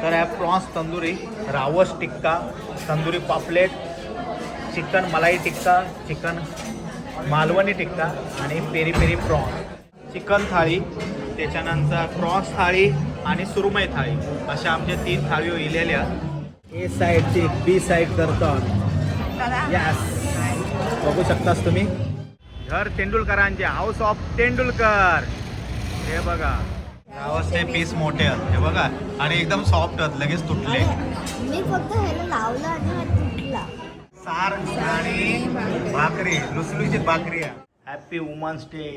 तर आहे प्रॉन्स तंदुरी, रावस टिक्का, तंदुरी पापलेट, चिकन मलाई टिक्का, चिकन मालवणी टिक्का आणि पेरी पेरी प्रॉन्स, चिकन थाळी, त्याच्यानंतर प्रॉन्स थाळी आणि सुरमई थाळी अशा आमच्या 3 थाळी इलेल्या. ए साईडची बी साईड करतो यस. बघू शकतास तुम्ही घर तेंडुलकरांचे, हाऊस ऑफ तेंडुलकर. हे बघा गावाचे पीस मोठे आहेत हे बघा आणि एकदम सॉफ्ट आहेत, लगेच तुटले. मी फक्त ह्याला लावला आणि हा तुटला. सार आणि भाकरी, लुसलुशीत भाकरी आहे. Happy women's day.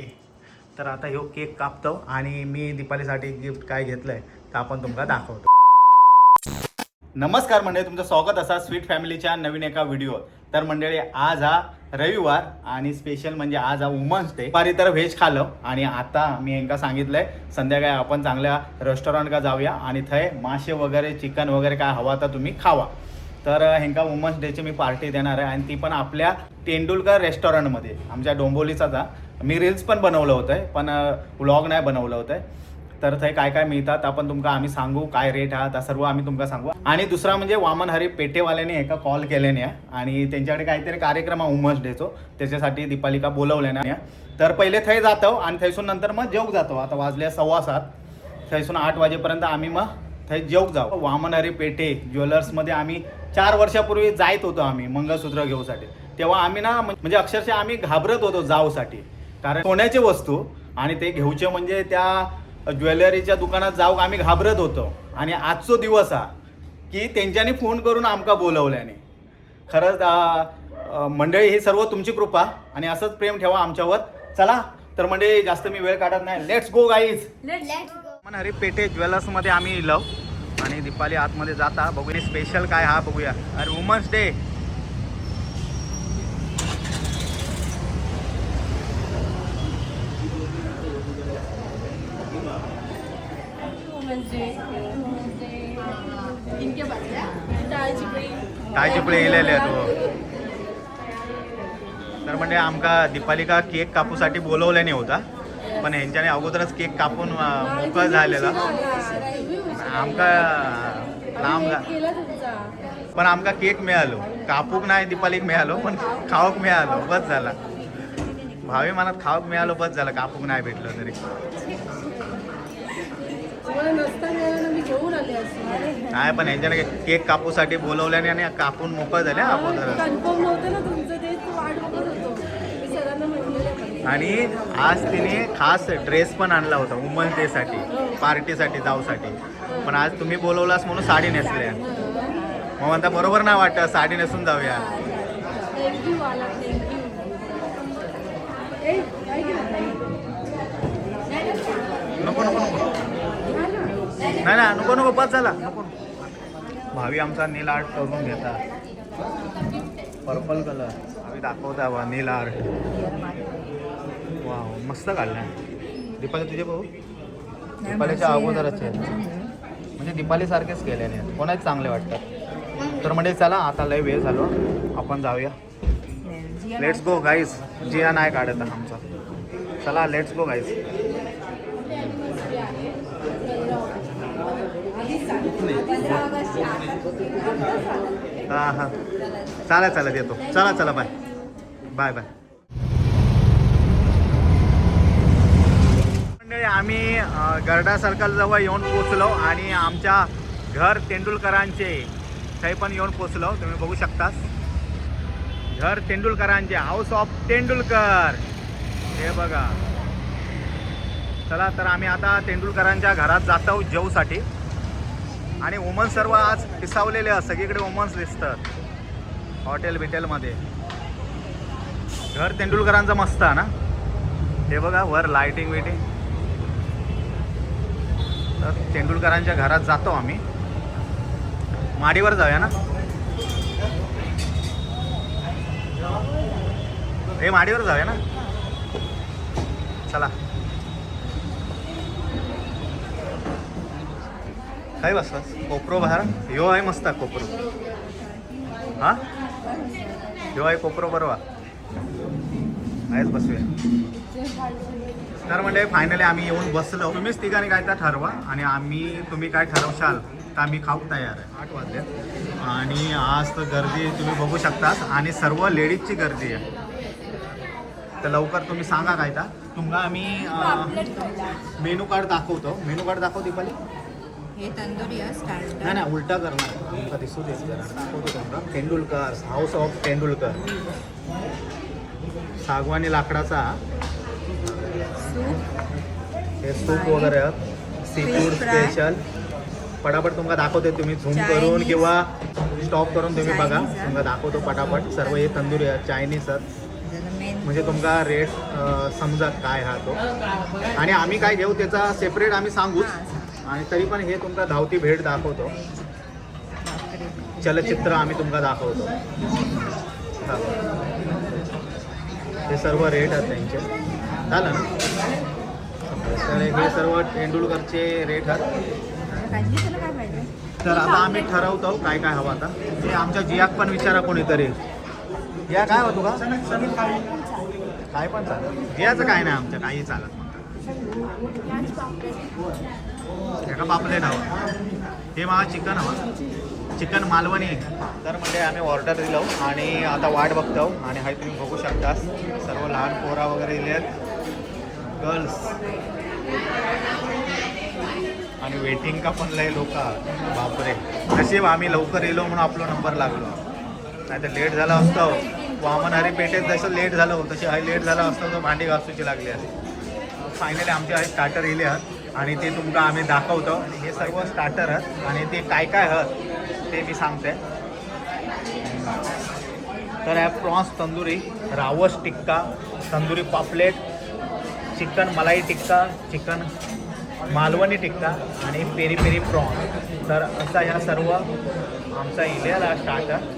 तर आता ह्यो केक कापतो आणि मी दीपालीसाठी गिफ्ट काय घेतलंय तर आपण तुम्हाला दाखवतो. नमस्कार मंडळी, तुमचं स्वागत असा स्वीट फॅमिलीच्या नवीन एका व्हिडिओ. तर मंडळी आज हा रविवार आणि स्पेशल म्हणजे आज हा वुमन्स डे. दुपारी तर व्हेज खाल्लं आणि आता मी यांना सांगितलंय संध्याकाळी आपण चांगल्या रेस्टॉरंट का जाऊया आणि थंय मासे वगैरे चिकन वगैरे काय हवा तर तुम्ही खावा. तर ह्यांका वुमन्स डेची मी पार्टी देणार आहे आणि ती पण आपल्या तेंडुलकर रेस्टॉरंटमध्ये आमच्या डोंबिवलीचाच. मी रील्स पण बनवलं होतं पण व्लॉग नाही बनवलं होतं. तर थंय काय काय मिळतात आपण तुमका आम्ही सांगू, काय रेट हा सर्व आम्ही तुमका सांगू. आणि दुसरा म्हणजे वामन हरी पेटेवाल्याने एका कॉल केल्याने आणि त्यांच्याकडे काहीतरी कार्यक्रम आहे वुमन्स डेचो, त्याच्यासाठी दीपालिका बोलवल्याने. तर पहिले थंय जातो आणि थैसून नंतर मग जेवक जातो. आता वाजले 7:15. थैसून 8 वाजेपर्यंत आम्ही मग थंय जेवक जाऊ. वामन हरी पेटे ज्वेलर्समध्ये आम्ही 4 वर्षापूर्वी जायत होतो आम्ही मंगळसूत्र घेऊसाठी. तेव्हा आम्ही ना म्हणजे अक्षरशः आम्ही घाबरत होतो जाऊसाठी, कारण सोन्याचे वस्तू आणि ते घेऊचे म्हणजे त्या ज्वेलरीच्या दुकानात जाऊ आम्ही घाबरत होतो. आणि आजचो दिवस हा की त्यांच्यानी फोन करून आमका बोलवल्याने. खरंच मंडळी ही सर्व तुमची कृपा आणि असंच प्रेम ठेवा आमच्यावर. चला तर मंडळी जास्त मी वेळ काढत नाही, लेट्स गो गाईज. मन हरी पेटे ज्वेलर्समध्ये आम्ही इलो आणि दीपाली आतमध्ये जाता. बघूया स्पेशल काय हा बघूया. अरे वुमन्स डे. काय चिपळे इलेले आहेत. तर म्हणजे आमका दीपालिका केक कापूसाठी बोलवल्याने होता पण ह्यांच्याने अगोदरच केक कापून मोकळं झालेला. आमका लांब पण आमका केक मिळालो, कापूक नाही दीपालीक मिळालो पण खाऊक मिळालो, बस झाला. भावी मनात खाऊक मिळालो बस झालं, कापूक नाही भेटलं तरी. नाही पण ह्यांच्याने केक कापूसाठी बोलवल्याने आणि कापून मोकळ झाले अगोदर. आणि आज तिने खास ड्रेस पण आणला होता वुमन्स डे साठी, पार्टीसाठी जाऊसाठी. पण आज तुम्ही बोलवलास म्हणून साडी नेसल्या. मग म्हणता बरोबर नाही वाटत साडी नेसून जाऊया. नको नको नको नाही ना नको नको बस झाला नको. भावी आमचा नील आर्ट करून घेता, पर्पल कलर भावी दाखवता बा नील आर्ट. वा मस्त काढलाय. दीपाली तुझे भाऊ दीपालीच्या अगोदरच आहेत म्हणजे दीपाली सारखेच केल्याने कोणाच चांगले वाटतात. तर म्हणजे चला आता लय वेळ झालो, आपण जाऊया. Let's go guys. जिया नाही काढत आमचा. चला लेट्स गो गाईज. हां हां चालेल चालेल येतो. चला चला बाय बाय बाय. मंडळी आम्ही गरडा सर्कल जवळ येऊन पोचलो आणि आमच्या घर तेंडुलकरांचे काही पण येऊन पोचलो. तुम्ही बघू शकता घर तेंडुलकरांचे, हाऊस ऑफ तेंडुलकर. हे बघा. चला तर आम्ही आता तेंडुलकरांच्या घरात जातो जेवसाठी. आणि वुमन्स सर्व आज पिसावलेले आहेत, सगळीकडे वुमन्स दिसतात हॉटेल बिटेलमध्ये. घर तेंडुलकरांचं मस्त आहे ना. हे बघा वर लाईटिंग विटिंग. तर तेंडुलकरांच्या घरात जातो आम्ही. माडीवर जाऊया ना. हे माडीवर जाऊया ना. चला काय बसता कोपरो बाहेर. ह्यो आहे मस्त कोपरो. हां ह्यो आहे कोपरो बरोबर आहेच. बसूया. तर म्हणजे फायनली आम्ही येऊन बसलो. तुम्हीच तिघांनी काय तर ठरवा आणि तुम्ही काय ठरवशाल का मी खाऊ तयार आहे. 8 वाजले आणि आज तर गर्दी तुम्ही बघू शकतास आणि सर्व लेडीजची गर्दी आहे. तर लवकर तुम्ही सांगा काय का तुम्हाला आम्ही मेनू कार्ड दाखवतो. मेनू कार्ड दाखव दीपाली. हे तंदुरी आहे नाही स्टार्टर. नाही उलटा करणार तुमचा दिसू दे जरा. दाखवतो तुम्हाला तेंडुलकर हाऊस ऑफ तेंडुलकर सागवानी लाकडाचा सूप, हे सूप वगैरे sea food Fish fry. Special पटापट तुम्हाला दाखवते. तुम्ही झूम Chinese. करून किंवा स्टॉप करून तुम्ही बघा. Chinese, तुम्हाला दाखवतो पटापट. सर्व हे तंदुरी आहे चायनीज मेन म्हणजे तुमका रेट समजत काय हा तो. आणि आम्ही काय घेऊ त्याचा सेपरेट आम्ही सांगूच. आणि तरी पण हे तुमका धावती भेट दाखवतो. चलचित्र आम्ही तुमका दाखवतो. हा. हे सर्व रेट आहेत त्यांचे. झालं ना. तर हे सर्व तेंडुलकरचे रेट आहेत. तुला काय पाहिजे? तर आता आम्ही ठरवतो काय काय हवं आता. ते आमच्या जियाक पण विचारा कोणीतरी. जिया काय होतो का काय पण चालत. जियाचं काय नाही आमचं काही चालत एका पापलेट हवं. हे मला चिकन हवं. चिकन मालवणी. तर म्हणजे आम्ही ऑर्डर दिलो आणि आता वाट बघतो. आणि हा तुम्ही बघू शकता सर्व लहान पोरा वगैरे दिले आहेत. गर्ल्स आणि वेटिंग का पण लय लोक. बापरे नशीब आम्ही लवकर येलो म्हणून आपला नंबर लागलो. नाही तर लेट झाला असतो. वामनहरी पेठेत जसं लेट झालं तशी हा लेट झाला असतो तर भांडी घासूची लागली असते. फायनली आमचे आहे स्टार्टर येले आहेत आणि ते तुमका आम्ही दाखवतो. आणि हे सर्व स्टार्टर आहेत आणि ते काय काय आहेत ते मी सांगते. तर आहे प्रॉन्स तंदुरी, रावस टिक्का, तंदुरी पापलेट, चिकन मलाई टिक्का, चिकन मालवणी टिक्का आणि पेरी पेरी प्रॉन्स. तर असा ह्या सर्व आमचा इलेला स्टार्टर.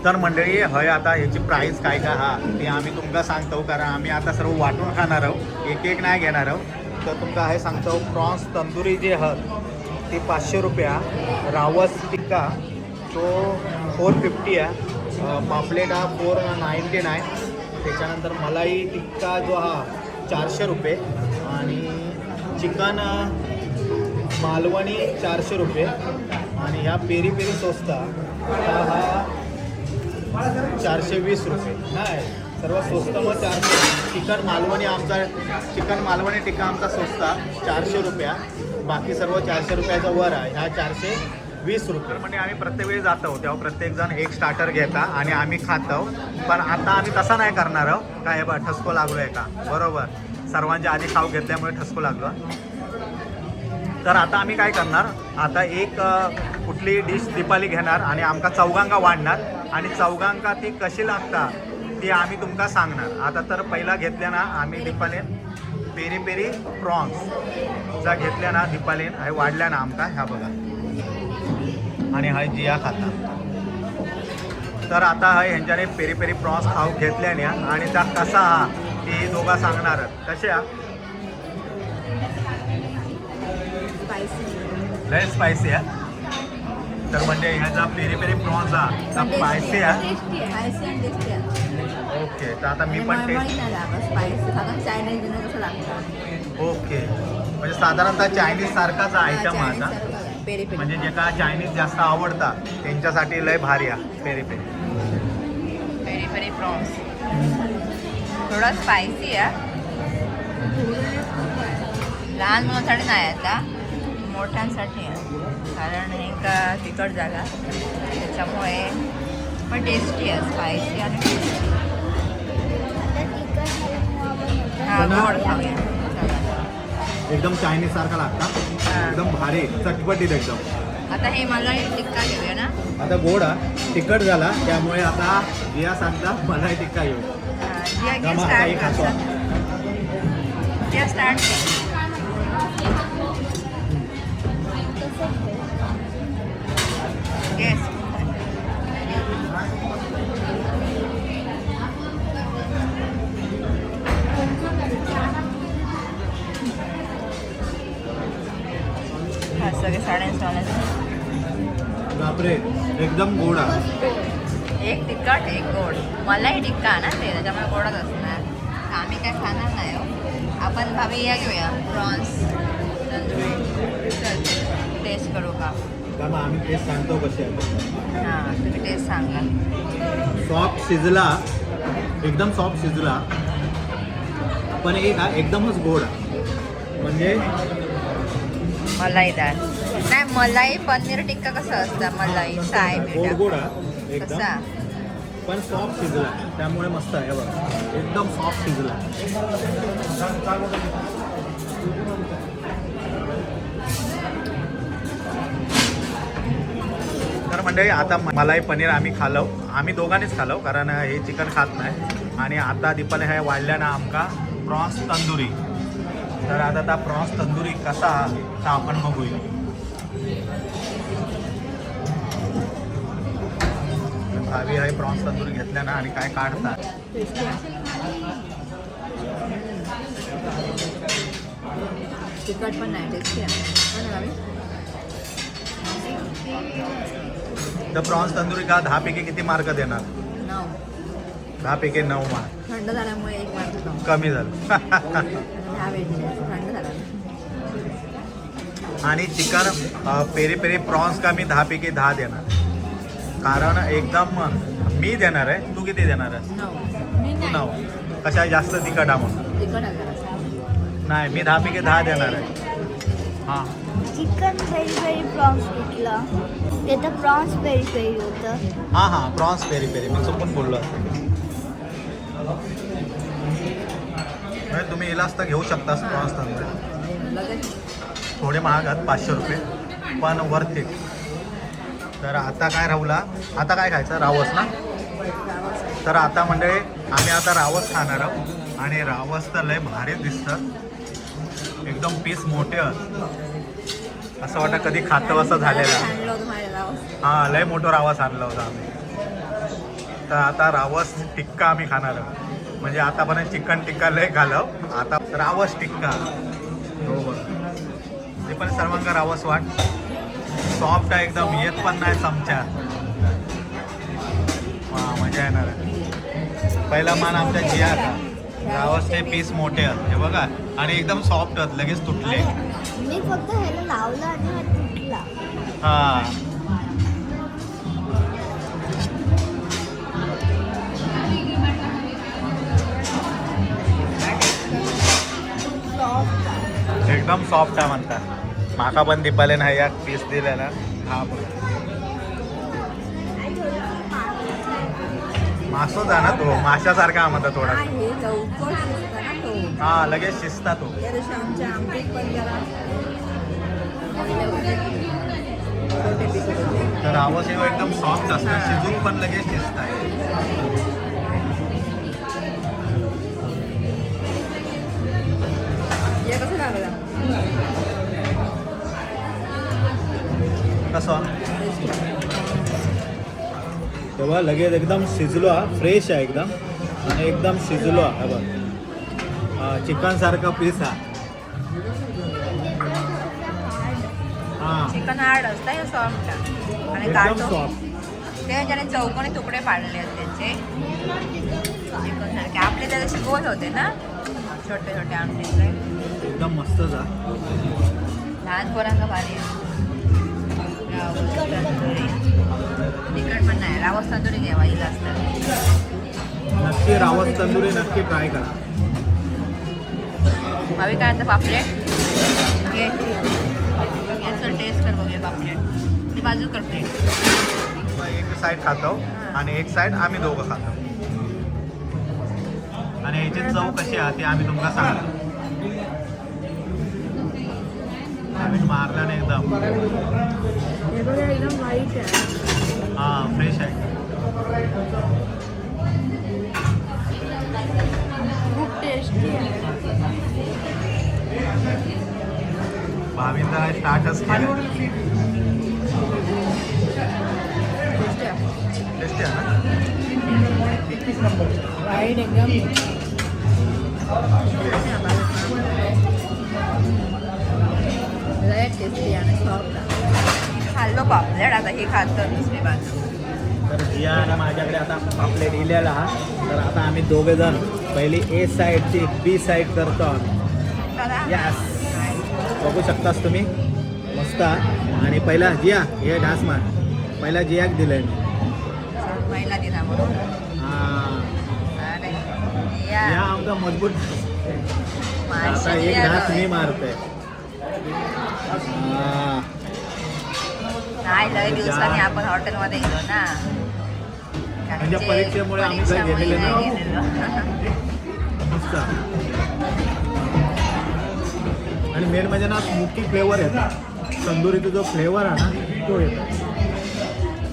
तर मंडळी हय आता ह्याची प्राईस काय काय हा ते आम्ही तुमका सांगतो. कारण आम्ही आता सर्व वाटून खाणार आहोत. एक एक नाही घेणार आहोत. तर तुमका हे सांगतो. प्रॉन्स तंदुरी जे आहेत ते 500 रुपया. रावस टिक्का तो 450 आहे. पापलेट हा 499. त्याच्यानंतर मलाई टिक्का जो हा 400 रुपये. आणि चिकन मालवणी 400 रुपये. आणि ह्या पेरी पेरी सोस्ता हा 420 रुपये. नाही सर्व स्वस्त मग 400. चिकन मालवणी आमचा चिकन मालवणी टिक्का आमचा स्वस्ता 400 रुपया. बाकी सर्व 400 रुपयाचा वर आहे. ह्या 420 रुपये. म्हणजे आम्ही प्रत्येक वेळी जातो तेव्हा प्रत्येकजण एक स्टार्टर घेता आणि आम्ही खातो. पण आता आम्ही तसं नाही करणार आहोत. काय बा ठसको लागलो आहे का बरोबर. सर्वांच्या आधी खाऊ घेतल्यामुळे ठसको लागलो. तर आता आम्ही काय करणार. आता एक कुठली डिश दीपाली घेणार आणि आमका चौगांका वाढणार. आणि चौगांका ती कशी लागतात ती आम्ही तुमका सांगणार. आता तर पहिला घेतल्या ना आम्ही दीपालीन पेरी पेरी प्रॉन्स जा घेतल्या ना दीपालीन हे वाढल्या ना आमका ह्या बघा. आणि हा जिया खाता. तर आता हा ह्यांच्याने पेरी पेरी प्रॉन्स खाऊ घेतल्याने आणि त्या कसा हा ती दोघा सांगणार. कशा लय स्पायसी आहे. तर म्हणजे ह्याचा पेरी पेरी प्रॉन्स हा स्पायसी आहे. ओके तर आता मी पण टेस्ट. ओके म्हणजे साधारणतः चायनीज सारखाच आयटम हा आता. म्हणजे जे का चायनीज जास्त आवडतात त्यांच्यासाठी लय भारी आहे peri peri. Peri peri prawns थोडा स्पायसी आहे. लहान मुलांसाठी नाही आता मोठ्यांसाठी आहे. कारण हे का तिखट जागा त्याच्यामुळे पण टेस्टी आहे. स्पायसी आणि टेस्टी. हा गोड खाऊया. एकदम चायनीज सारखा लागता. एकदम भारी चटपटीत एकदम. आता हे मलाई टिक्का घेऊया ना. आता गोड तिखट झाला त्यामुळे आता जिया सांगता मलाई टिक्का घेऊ. Start yes. हा सगळे साड्यांचा बापरे एकदम गोड आहे. एक तिखट एक गोड. मलाही टिक्का ना ते त्याच्यामुळे गोडच असणार. आम्ही काय खाणार नाही हो. आपण भाभी या घेऊया प्रॉन्स तंदुरी. टेस्ट करू का. मग आम्ही टेस्ट सांगतो कशी आहे. हां तुम्ही टेस्ट सांगा. सॉफ्ट शिजला, एकदम सॉफ्ट शिजला, पण एक हा एकदमच गोड आहे. म्हणजे मलाईदार नाही, मलाई पनीर टिक्का कसं असतं, मलाई साय गोड गोड आहे एकदम, कसा पण सॉफ्ट शिजला त्यामुळे मस्त आहे. बघा एकदम सॉफ्ट शिजला. तर मंडळी आता मलाई पनीर आम्ही खालो, आम्ही दोघांनीच खालो कारण हे चिकन खात नाही. आणि आता दीपाने हे वाढल्या ना आमका प्रॉन्स तंदुरी. तर आता त्या प्रॉन्स तंदुरी कसा तर आपण बघूया. भावी आहे प्रॉन्स तंदुरी घेतल्या ना आणि काय काढतात. तिखट पण नाही, टेस्टी आहे. तर प्रॉन्स तंदुरी का 10 पैकी किती मार्क देणार? 9. 10 पैकी 9 मार्क. थंड झाल्यामुळे 1 मार्क कमी. कमी झालं. ह्या वेळेस थंड झाला. आणि चिकन पेरी पेरी प्रॉन्स का मी 10 पैकी 10 देणार. कारण एकदम मी देणार आहे. तू किती देणार आहे? 9. 9. कशा जास्त तिखट म्हणून तिखट आहे. नाही, मी 10 पैकी 10 देणार आहे. हां चिकन पेरी पेरी प्रॉन्स घेतलं, ते तर प्रॉन्स पेरी पेरी होतं. हां प्रॉन्स पेरी पेरी मी चुकून बोललो असतो. म्हणजे तुम्ही इलाज तर घेऊ शकतास प्रॉन्स तंदुरी. लगेच थोडे महाग आहेत 500 रुपये, पण वर्थ इट. तर आता काय राहुला, आता काय खायचं? रावस ना. तर आता मंडळी आम्ही आता रावस खाणार आहोत. आणि रावस तर लय भारी दिसतं, एकदम पीस मोठे आहेत. असं वाटतं कधी खातं असं झालेलं. आणलं होतं माझ्या गावात. हां लय मोठं रावस आणलं होतं आम्ही. तर आता रावस टिक्का आम्ही खाणार आहोत. म्हणजे आतापर्यंत चिकन टिक्का लय खालो, आता रावस टिक्का. हो बरं, ते पण सर्वांग रावस वाट. सॉफ्ट आहे एकदम, येत पण नाही चमचा. हां मजा येणार आहे. पहिला मान आमच्या जिया का रावसचे पीस मोठे आहेत हे बघा, आणि एकदम सॉफ्ट आहेत, लगेच तुटले. मी फक्त ह्याला लावलं आणि हा तुटला. हां एकदम सॉफ्ट आहे म्हणतात. माका पण दीपाले नाही या पीस दिले ना. हा मासो जा ना तो, माशासारखा म्हणतात थोडा. हे लवकर शिजतं ना तो. हा लगेच शिजता तो. त्या दिवशी आमच्या आमटीत पण जरा छोटे पीस होते. तर आवाज हे एकदम सॉफ्ट असतं, शिजून पण लगेच शिजताय. हे कसं लागलं? कसं तेव्हा लगेच एकदम शिजलो हा, फ्रेश आहे एकदम, आणि एकदम शिजलो हा बघ. चिकन सारखा पीस हा. हां चिकन हार्ड असतं, हे सॉफ्ट आणि एकदम काटो सॉफ्ट. ते ज्याने चौकोनी तुकडे पाडले आहेत त्यांचे चिकन सारखे. आपले त्या दिवशी गोल होते ना छोटे छोटे आमटीचे. एकदम मस्त जा. लहान पोरांना भारी आहे. रावस तंदुरी. तिखट पण नाही, रावस तंदुरी घ्यावा हिला असतात. नक्की रावस तंदुरी नक्की ट्राय करा. भावी काय आता पापलेट घे, याचं टेस्ट कर बघूया पापलेट. ती बाजू कर प्लेट. एक साईड खातो आणि एक साईड आम्ही दोघं खातो. आणि याची चव कशी आहे ती आम्ही तुम्हाला सांगतो. आम्ही मारला नाही एकदम. हे बघा एकदम वाईट आहे. हां फ्रेश आहे. खूप टेस्टी आहे. भावींदा स्टार्टच केलं. टेस्टी आहे ना. वाईट एकदम. लय टेस्टी आणि सॉफ्ट. खाल्लो पापलेट, आता हे खातो दुसरी बाजू. तर जिया आणि माझ्याकडे आता पापलेट इलेला हा. तर आता आम्ही दोघे जण पहिली ए साईडची बी साईड करतो. चला. यस बघू शकतास तुम्ही मस्त आणि पहिला जिया हे ढास मार पहिला जियाक दिलंय पहिला दिला म्हणून हा अरे या या आमचा मजबूत आता माशी एक या ढास मी गं. मारतोय हा. नाही लय दिवसांनी आपण हॉटेलमध्ये गेलो ना कारण म्हणजे जे परीक्षेमुळे आम्ही काही परीक्षेमुळे गेलेले नाही नाही. गेलेलो. मस्त आणि मेन म्हणजे ना स्मोकी फ्लेवर येतो तंदुरीचा जो फ्लेवर आहे ना तो येतो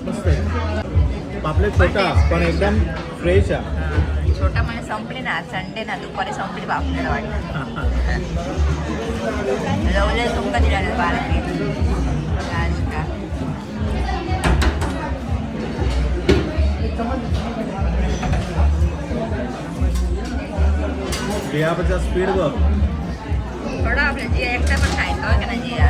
मस्त आहे पापलेट छोटा पण एकदम फ्रेश आहे छोटा म्हणजे संपली ना संडे ना दुपारी संपली बापलेला वाटतं रवले तुमका दिला बारके आज का बिहारचा स्पीड बघ थोडं आपल्या जी एकटा पण खायचं का नाही जिया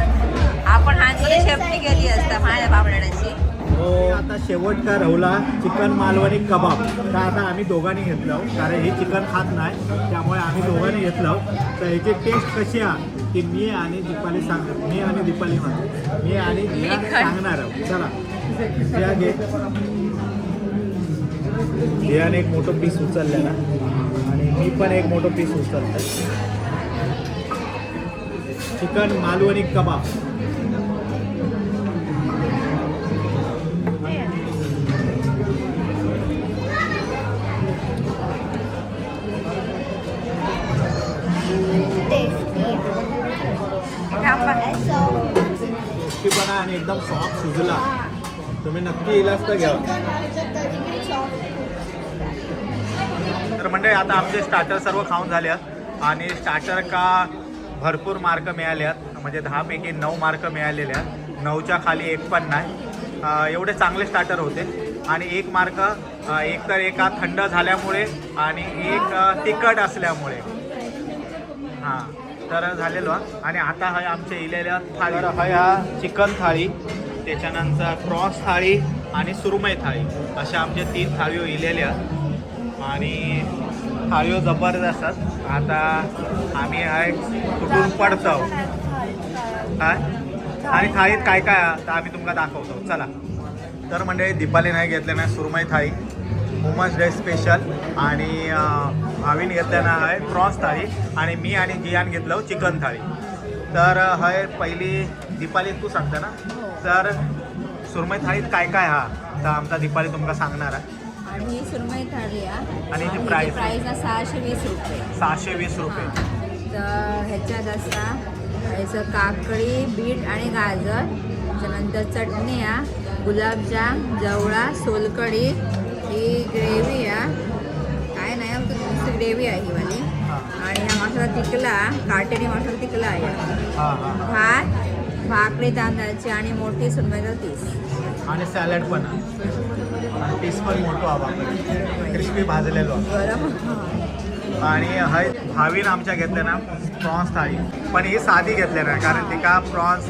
आपण हातमध्ये शेपटी केली असता माझ्या बापड्याची हो आता शेवट का राहुला चिकन मालवणी कबाब तर आता आम्ही दोघांनी घेतलं कारण हे चिकन खात नाही त्यामुळे आम्ही दोघांनी घेतलं तर ह्याची टेस्ट कशी आहे ती मी आणि दीपाली म्हणतो मी आणि जिया सांगणार आहोत चला जिया घे जियाने एक मोठं पीस उचललं ना आणि मी पण एक मोठं पीस उचलतं चिकन मालवणी कबाब टेस्टीपणा आणि एकदम सॉफ्ट शिजला तुम्ही नक्की इलाज तर घ्या तर मंडळी आता आमचे स्टार्टर सर्व खाऊन झाले आहेत आणि स्टार्टर का भरपूर मार्क मिळाले आहेत म्हणजे 10 पैकी 9 मार्क मिळालेले आहेत 9च्या खाली एक पण नाही एवढे चांगले स्टार्टर होते आणि एक मार्क एक तर एका थंड झाल्यामुळे आणि एक तिखट असल्यामुळे हां तर झालेलो आणि आता हा आमच्या इलेल्या थाळी हा चिकन थाळी त्याच्यानंतर प्रॉन्स थाळी आणि सुरमई थाळी अशा आमच्या 3 थाळीઓ इलेल्या आणि थाळीઓ जबरदस्त असतात आता आम्ही आहे कुठून पडतो काय आणि थाळीत काय काय तर आम्ही तुम्हाला दाखवतो चला तर म्हणजे दीपाली नाही घेतले ना सुरमई थाळी वुमन्स डे स्पेशल आणि भावीन घेतल्यानं आहे प्रॉन्स थाळी आणि मी आणि जियान घेतलं चिकन थाळी तर हय पहिली दीपाली तू सांगता ना तर सुरमई थाळीत काय काय हा तर आमचा दीपाली तुमका सांगणार आहे आणि ही सुरमई थाळी आणि हिची प्राईस? प्राईस ना 620 रुपये 620 रुपये तर ह्याच्यात असा ह्याचं काकडी बीट आणि गाजर त्याच्यानंतर चटणी आहे गुलाबजाम जवळा सोलकढी ही ग्रेव्ही आहे काय नाही नुसती ग्रेव्ही आहे ही वाली आणि हा मसाला तिकला काटेरी मसाला तिकला आहे हां हां भात भाकरी तांदळाची आणि मोठी सुरमईचा पीस आणि सॅलड पण आहे. आणि पीस पण मोठं हवा क्रिस्पी भाजलेलो गरम आणि हय भावीन आमच्या घेतल्या ना प्रॉन्स थाळी पण ही साधी घेतल्या ना कारण तिका प्रॉन्स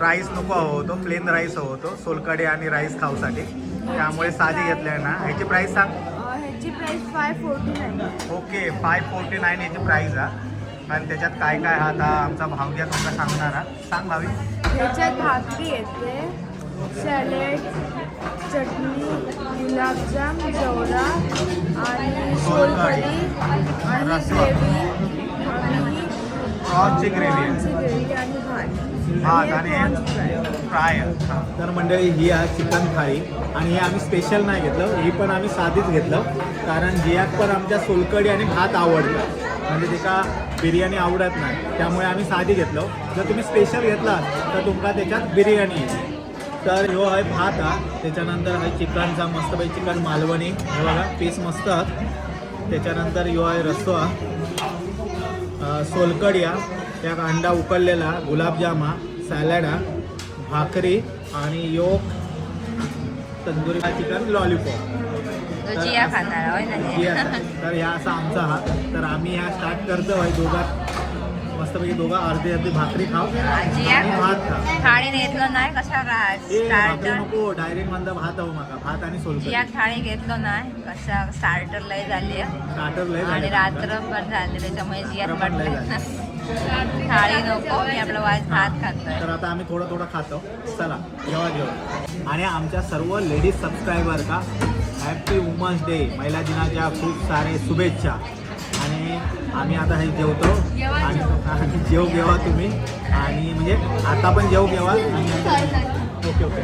राईस नको हवं होतो प्लेन राईस हवं होतो सोलकढी आणि राईस खाऊसाठी त्यामुळे साधी घेतल्या ना ह्याची प्राईस सांग ह्याची प्राईस 549 ओके 549 याची प्राईस आहे आणि त्याच्यात काय काय हा आता आमचा भावग्या तुमचा सांगणार हा सांग भावी ह्याच्यात भाकरी येते सॅलेड चटणी गुलाबजाम जवळा आणि सोलकढी आणि ग्रेव्ही आणि प्रॉन्सची ग्रेव्ही आहे प्रॉन्सची ग्रेव्ही आणि भात भात आणि प्रॉन्स फ्राय. फ्राय तर मंडळी ही आहे चिकन थाळी आणि हे आम्ही स्पेशल नाही घेतलं ही पण आम्ही साधीच घेतलं कारण जियाक पण आमच्या सोलकढी आणि भात आवडतं म्हणजे तिका बिर्याणी आवडत नाही त्यामुळे आम्ही साधी घेतलं जर तुम्ही स्पेशल घेतला तर तुमका त्याच्यात बिर्याणी येईल तर ह्यो आहे भात हा त्याच्यानंतर आहे चिकनचा मस्तपैकी चिकन मालवणी हे बघा पीस मस्त आहात त्याच्यानंतर ह्यो आहे रस्सो हा सोलकढी हा त्यात अंडा उकळलेला गुलाबजाम हा सॅलड हा भाकरी आणि योग तंदुरी चिकन लॉलीपॉप जिया खाणार होय ना जिया तर ह्या असा आमचा हा तर आम्ही ह्या स्टार्ट करतो आहे दोघात मस्तपैकी दोघा अर्धी अर्धी भाकरी खाऊ जिया आणि भात खा थाळी घेतलं नाही कशा भाकरी स्टार्टर नको डायरेक्ट म्हणता भात हवं माका भात आणि सोलकढी जिया थाळी घेतलं नाही कशा स्टार्टर लय झाली आहे. स्टार्टर लय आणि झाले रात्र पण झाली त्याच्यामुळे जिया रात्र पण लय पडलं झाले. थाळी नको, मी आपलं वाज भात खातोय. तर आता आम्ही थोडं थोडं खातो. चला जेव्हा जेव्हा. आणि आमच्या सर्व लेडीज सबस्क्रायबर का हॅपी वुमन्स डे, महिला दिनाच्या खूप सारे शुभेच्छा. आणि आम्ही आता हे जेवतो आणि जेव घेवा तुम्ही. आणि म्हणजे आता पण जेव घेवा. Okay okay.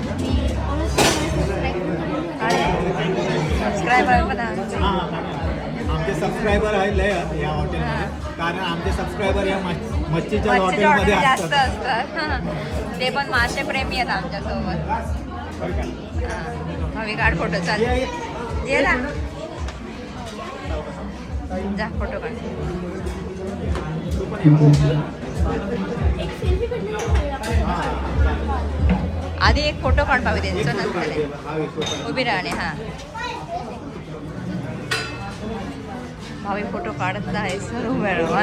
सबस्क्रायबर पण आमचे. हां आमचे सबस्क्रायबर आहेत लय या हॉटेलमध्ये, कारण आमचे सबस्क्रायबर या मच्छीच्या हॉटेलमध्ये जास्त असतात. असतात. ते पण मासे प्रेमी आहेत आमच्यासोबत. भावी काढ फोटो. चाल ये ना, जा फोटो काढ. आधी एक फोटो काढ भावी त्यांचं, नंतर उभी राहणे. हा भावी फोटो काढत आहे सर्व मॅडम.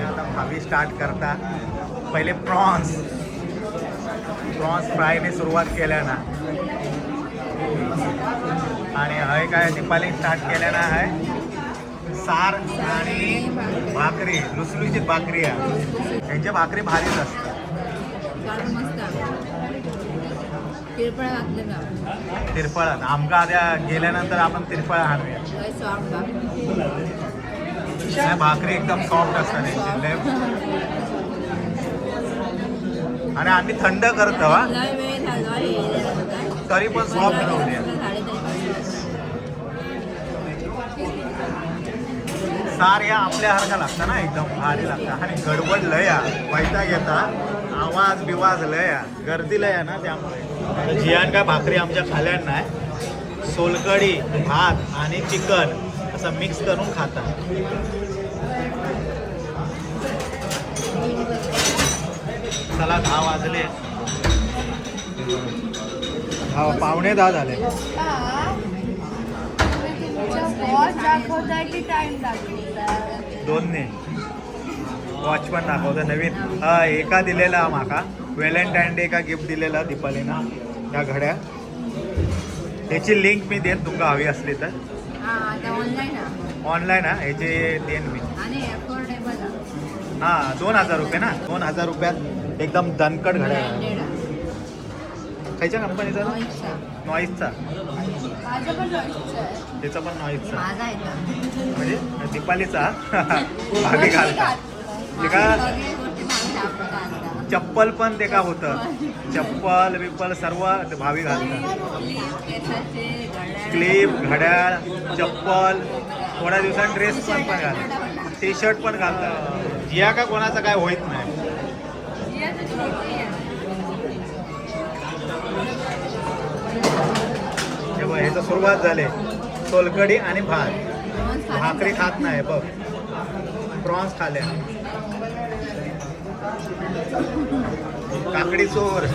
आता भावी स्टार्ट करता. पहिले प्रॉन्स फ्रायने सुरुवात केल्या ना. आणि हय काय दीपाली स्टार्ट केल्या ना आहे सार आणि भाकरी, लुसलुशीत भाकरी आहे. त्यांच्या भाकरी भारीच असतात. तिरफळ आमका आद्या गेल्यानंतर आपण तिरफळ आणूया. भाकरी एकदम सॉफ्ट असतात त्यांची. आणि आम्ही थंड करतो हा, तरी पण सॉफ्ट राहूया. सार या आपल्यासारखा लागतं ना, एकदम भारी लागतं. आणि गडबड लया वैता घेता, आवाज बिवाज लया, गर्दी लया ना, त्यामुळे जियान काय भाकरी आमच्या खाल्या नाही. सोलकढी, भात आणि चिकन असं मिक्स करून खाता. चला 10 वाजले. 9:45 झाले. दोन्ही वॉच पण दाखवतं नवीन. एका दिलेला माका व्हॅलेंटाईन डे का गिफ्ट दिलेला दीपालीना या घड्या. याची लिंक मी देईन तुमका हवी असली तर. ऑनलाईन हा, याची देईन मी. हां 2000 रुपये ना. 2000 रुपयात एकदम दणकट घड्या. खायच्या कंपनीचा? नॉईजचा. त्याचा पण नॉईजचा म्हणजे दीपालीचा. भाभी घालता ते का. चप्पल पण ते का होतं, चप्पल बिप्पल सर्व भावी घालतात. क्लिप, घड्याळ, चप्पल, थोड्या दिवसांनी ड्रेस पण घालतात, टी शर्ट पण घालतात. जिया का कोणाचं काय होत नाही. ह्याचं सुरुवात झाले. सोलकढी आणि भात. भाकरी खात नाही बघ. प्रॉन्स खाल्या. काकडी चोर.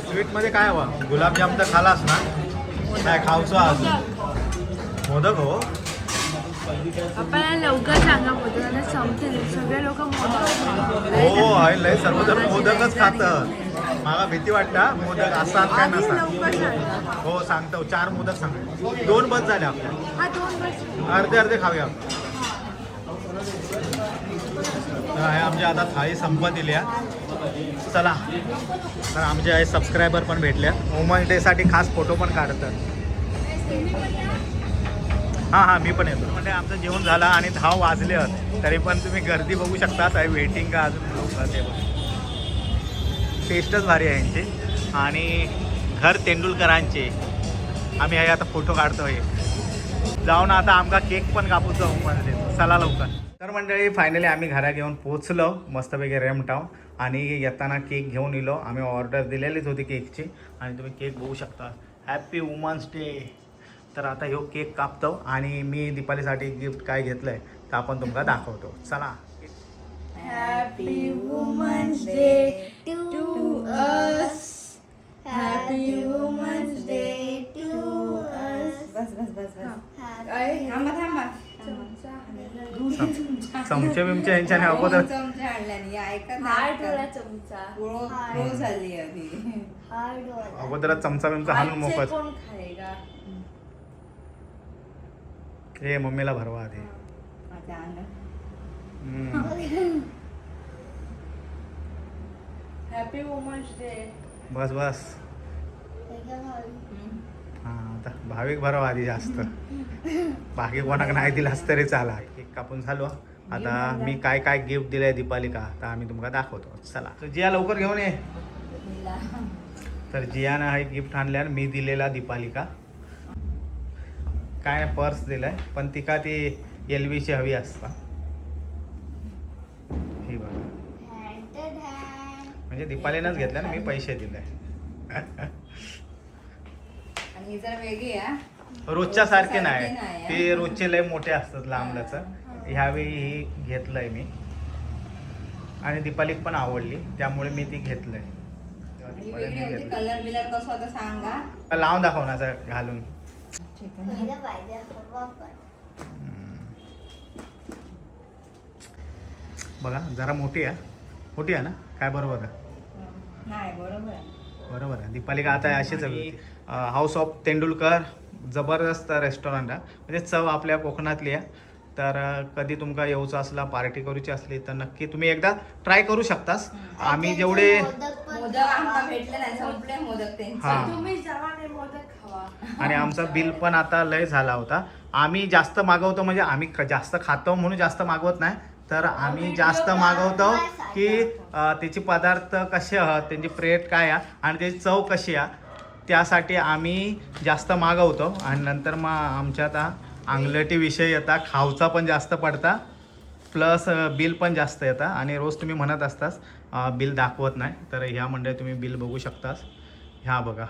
स्वीट मध्ये काय हवं? गुलाबजाम तर खालास ना. काय खाऊचं आज? मोदक हो. आपल्याला लवकर सांगा मोदकाला संपतील. सगळे लोक मोदक हो आहे लय सर्वजण मोदकच खातं. मला भीती वाटतं मोदक असतात काय नसतात. हो सांगतो. 4 मोदक सांगतो. 2 बस झाले आपल्या. अर्धे अर्धे खाऊया. तर आहे आमच्या आता थाळी संपत दिल्या. चला तर आमचे आहे सबस्क्रायबर पण भेटल्या. वुमन्स डेसाठी खास फोटो पण काढतात. हां मी पण येतो. म्हणजे आमचं जेवण झालं आणि 10 वाजले तरी पण तुम्ही गर्दी बघू शकता. आहे वेटिंग का अजून लोक ते टेस्टच भारी आहे यांची. आणि घर तेंडुलकरांचे आम्ही आहे आता फोटो काढतोय. जाऊन आता आमका केक पण कापूचा वुमन्स डे. चला लवकर. तर मंडळी फायनली आम्ही घरा घेऊन पोचलो मस्तपैकी रेमटाव. आणि येताना केक घेऊन येलो. आम्ही ऑर्डर दिलेलीच होती केकची. आणि तुम्ही केक बघू शकता. Happy women's day. तर आता ह्यो केक कापतो आणि मी दीपालीसाठी गिफ्ट काय घेतलं आहे तर आपण तुमका दाखवतो. चला. Happy women's day to us. Happy women's day to us. बस बस बस बस. थांबा थांबा. चमचे बिमचे यांच्याने अगोदर चमचे आणल्याने ऐकत चमचा झाली आधी. अगोदरच चमचा बिमचा हाणून मोकच. कोण खाएगा? हे मम्मीला भरवा आधी. माझा अंग हम्म. Happy women's day. बस बस. हा आता भाविक भराव आधी जास्त, बाकी कोणाक नाही दिलास तरी चाला. केक कापून झालो. आता मी काय काय गिफ्ट दिलंय दीपालिका आता आम्ही तुम्हाला दाखवतो. चला तर जिया लवकर घेऊन ये. तर जियानं हे गिफ्ट आणल्या मी दिलेला दीपालिका. काय नाही पर्स दिलाय पण तिका ती LVची हवी असता. ही बघा म्हणजे दीपालीनंच घेतल्या ना, मी पैसे दिले. आणि ही जरा वेगळी आहे. रोजच्या सारखे सारखे नाही, नाही, ते रोजचे लय मोठे असतात लांबलंच. ह्यावेळी ही घेतलंय मी आणि दीपालीक पण आवडली त्यामुळे मी ती घेतलंय. ही वेगळी होती. कलर बिलर कसं होतं सांगा. लावून दाखवण्याचा घालून. बघा जरा मोठी आहे ना, काय बरोबर आहे? नाही बरोबर आहे. बरोबर आहे. दीपालिका आता अशीच हवी. हाऊस ऑफ तेंडुलकर जबरदस्त रेस्टॉरंट आहे, म्हणजे चव आपल्या कोकणातली आहे. तर कधी तुमका येऊचं असला, पार्टी करूची असली तर नक्की तुम्ही एकदा ट्राय करू शकतास. आम्ही जेवढे मोदक आम्हाला भेटले नाही, संपले मोदक त्यांचे. हा. तुम्ही जेव्हा ते मोदक खावा. आणि आमचा बिल पण आता लय झाला होता. आम्ही जास्त मागवतो म्हणजे आम्ही जास्त खातो म्हणून जास्त मागवत नाही, तर आम्ही जास्त मागवतो की त्याचे पदार्थ कसे आहात, त्यांची प्लेट काय आहे आणि त्याची चव कशी आहे, त्यासाठी आम्ही जास्त मागवतो. आणि नंतर मग आमच्यात अंगलटी विषय येता, खावचा पण जास्त पडता, प्लस बिल पण जास्त येतं. आणि रोज तुम्ही म्हणत असतास बिल दाखवत नाही, तर ह्या मंडळी तुम्ही बिल बघू शकतास. ह्या बघा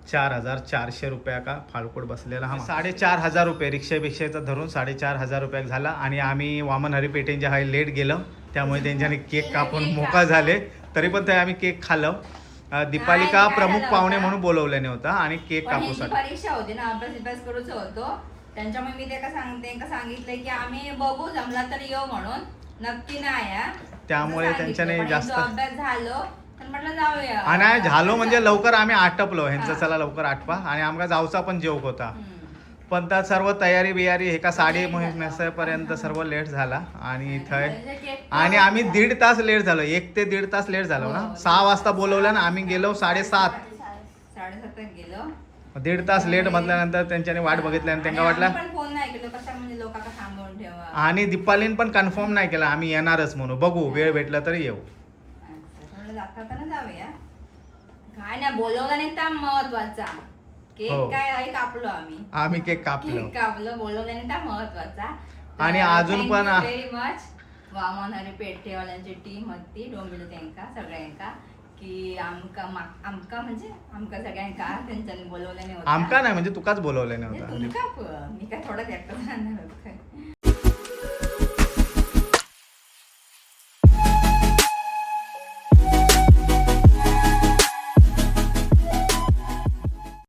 4,400 रुपया का फाळकोट बसलेला. हा 4,500 रुपये रिक्षेचा धरून 4,500 रुपयाक झाला. आणि आम्ही वामन हरिपेटेंच्या हा लेट गेलो त्यामुळे त्यांच्याने केक कापून मोका झाले, तरी पण ते आम्ही केक खाल्लं. दीपालिका काय प्रमुख झालं पाहुणे होतं? म्हणून बोलवल्याने होता आणि केक पण ह्याची कापूसाठी. परीक्षा होती ना, अभ्यास करूच होतो. त्यांच्यामुळे मी त्यांना सांगितलंय की आम्ही बघू जमला तर येऊ म्हणून, नक्की नाही हा. त्यामुळे असं सांगितलं. त्यांच्याने पण जास्त यांचा अभ्यास झालो तर म्हटलं जाऊया. आणि झालो म्हणजे लवकर आम्ही आटपलो ह्यांचं, हा. चला लवकर आटपा. आणि आमका जाऊचा पण जोक होता, हम्म. पण त्या सर्व तयारी बियारी एका साडी नेसायपर्यंत सर्व लेट झाला. आणि थंय आणि आम्ही 1.5 तास लेट झालो, 1 ते 1.5 तास लेट झालो ना. 6 वाजता बोलवलं ना, आम्ही गेलो 7:30. 7:30 गेलो. 1.5 तास लेट म्हटल्यानंतर त्यांच्याने वाट बघितली आणि त्यांना आणि वाटलं. आम्ही पण फोन नाही केलो कशा म्हणजे लोकांना थांबवून ठेवा. आणि दीपालीन पण कन्फर्म नाही केला आम्ही येणारच म्हणून, बघू वेळ भेटला तरी येऊ. म्हणलं जाताना जाऊया. काय नाही बोलवलं नाही त्या महत्वाचा. केक हो. काय आहे कापलो आम्ही केक कापलो. केक कापलं, बोलवलं नाही त्या महत्वाचा. आणि अजून पण व्हेरी मच वामन हरी पेठेवाल्यांची टीम होती, डोंबिवली त्यांका सगळ्यांका की आमका म्हणजे आमका सगळ्यांका त्यांच्यानी बोलवलं नाही होतं. आमका नाही म्हणजे तुकाच बोलवले म्हणजे नव्हता. तुमका पण. मी काय थोडंच एकटं जाणार होतं.